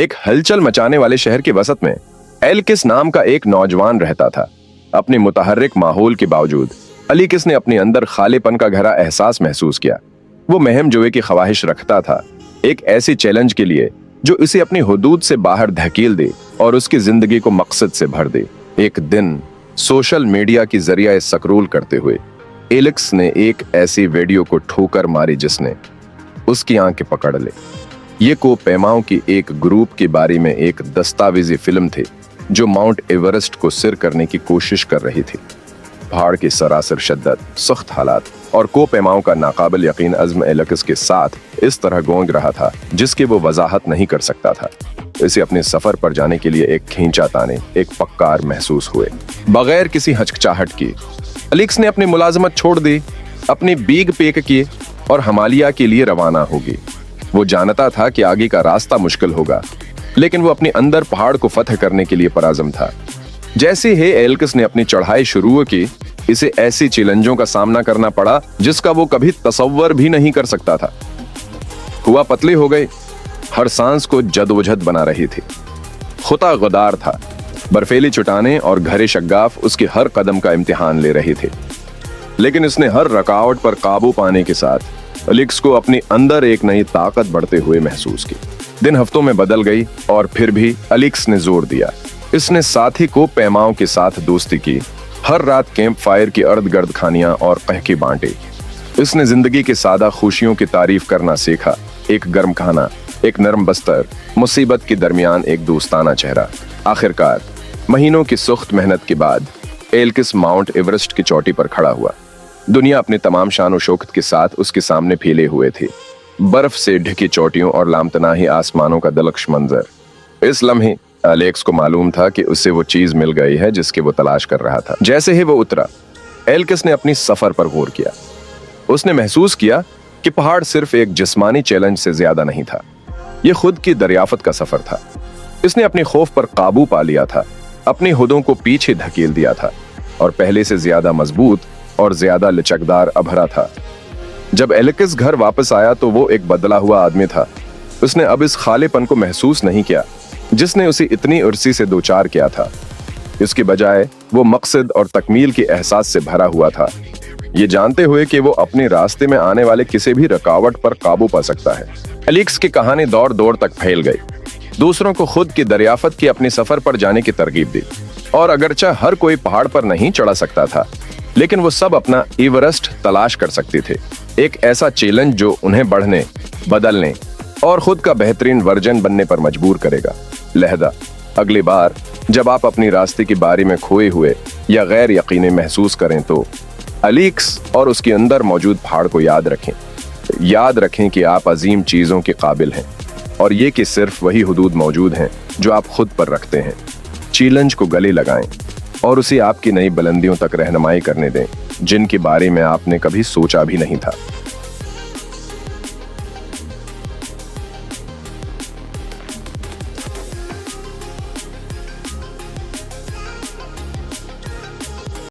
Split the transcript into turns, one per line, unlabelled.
एक हलचल मचाने वाले शहर के वसत में एल्किस नाम का एक नौजवान रहता था। अपने मुतहर्रिक माहौल के बावजूद एल्किस ने अपने अंदर खालीपन का गहरा एहसास महसूस किया। वो महम जोए की ख्वाहिश रखता था, एक ऐसी चैलेंज के लिए जो इसे अपनी हुदूद से बाहर धकेल दे और उसकी जिंदगी को मकसद से भर दे। एक दिन सोशल मीडिया की जरिए स्क्रॉल करते हुए एलेक्स ने एक ऐसी वीडियो को ठोकर मारी जिसने उसकी आंखें पकड़ ले। ये कोपेमाओं की एक ग्रुप के बारे में एक दस्तावेजी फिल्म थी जो माउंट एवरेस्ट को सिर करने की कोशिश कर रही थी। पहाड़ की सरासर शिद्दत, सख्त हालात और कोपेमाओं का नाकाबिल यकीन अज़्म एलेक्स के साथ इस तरह गोंद रहा था जिसकी वो वजाहत नहीं कर सकता था। इसे अपने सफर पर जाने के लिए एक खींचाताने, एक पक्कार महसूस हुए। बगैर किसी हचकचाहट की एलेक्स ने अपनी मुलाजमत छोड़ दी, अपनी बीग पैक किए और हिमालय के लिए रवाना होगी। वो जानता था कि आगे का रास्ता मुश्किल होगा, लेकिन वो अपने अंदर पहाड़ को फतह करने के लिए पराज़म था। जैसे ही एल्किस ने अपनी चढ़ाई शुरू की, इसे ऐसी चैलेंजों का सामना करना पड़ा जिसका वो कभी तसव्वुर भी नहीं कर सकता था। हुआ पतली हो गई, हर सांस को जदोजहद बना रही थी। खुदा गदार था, बर्फीली चट्टानें और घरे शग्गाफ उसके हर कदम का इम्तिहान ले रही थी। लेकिन इसने हर रुकावट पर काबू पाने के साथ एलेक्स को अपने अंदर एक नई ताकत बढ़ते हुए महसूस की। दिन हफ्तों में बदल गई और फिर भी एलेक्स ने जोर दिया। इसने साथी को पैमाओं के साथ दोस्ती की, हर रात कैंप फायर की अर्द गर्द खानियां और कहके बांटे। इसने जिंदगी के सादा खुशियों की तारीफ करना सीखा, एक गर्म खाना, एक नरम बस्तर, मुसीबत के दरमियान एक दोस्ताना चेहरा। आखिरकार महीनों की सख्त मेहनत के बाद एल्किस माउंट एवरेस्ट की चोटी पर खड़ा हुआ। दुनिया अपने तमाम शान और शौकत के साथ उसके सामने फैले हुए थी, बर्फ से ढकी चोटियों और लामतनाही आसमानों का दिलकश मंजर। इस लम्हे एलेक्स को मालूम था कि उसे वो चीज मिल गई है जिसकी वो तलाश कर रहा था। जैसे ही वो उतरा, एल्किस ने अपनी सफर पर गौर किया। उसने महसूस किया कि पहाड़ सिर्फ एक जिस्मानी चैलेंज से ज्यादा नहीं था, ये खुद की दरियाफत का सफर था। इसने अपने खौफ पर काबू पा लिया था, अपनी हुदों को पीछे धकेल दिया था और पहले से ज्यादा मजबूत और ज्यादा लचकदार अभरा था। जब एलेक्स घर वापस आया तो वो एक बदला हुआ आदमी था। उसने अब इस खालीपन को महसूस नहीं किया जिसने उसे इतनी उर्सी से दो चार किया था। इसके बजाय वो मकसद और तकमील के एहसास से भरा हुआ था, ये जानते हुए कि वो अपने रास्ते में आने वाले किसी भी रुकावट पर काबू पा सकता है। एलेक्स की कहानी दौर दौर तक फैल गई, दूसरों को खुद की दरियाफत की अपने सफर पर जाने की तरगीब दी। और अगरचे हर कोई पहाड़ पर नहीं चढ़ा सकता था, लेकिन वो सब अपना एवरेस्ट तलाश कर सकते थे, एक ऐसा चैलेंज जो उन्हें बढ़ने, बदलने और खुद का बेहतरीन वर्जन बनने पर मजबूर करेगा। लहदा, अगली बार जब आप अपनी रास्ते की बारी में खोए हुए या गैर यकीनी महसूस करें तो एलेक्स और उसके अंदर मौजूद पहाड़ को याद रखें कि आप अजीम चीजों के काबिल हैं और ये कि सिर्फ वही हुदूद मौजूद हैं जो आप खुद पर रखते हैं। चैलेंज को गले लगाएं और उसे आपकी नई बुलंदियों तक रहनुमाई करने दें जिनके बारे में आपने कभी सोचा भी नहीं था।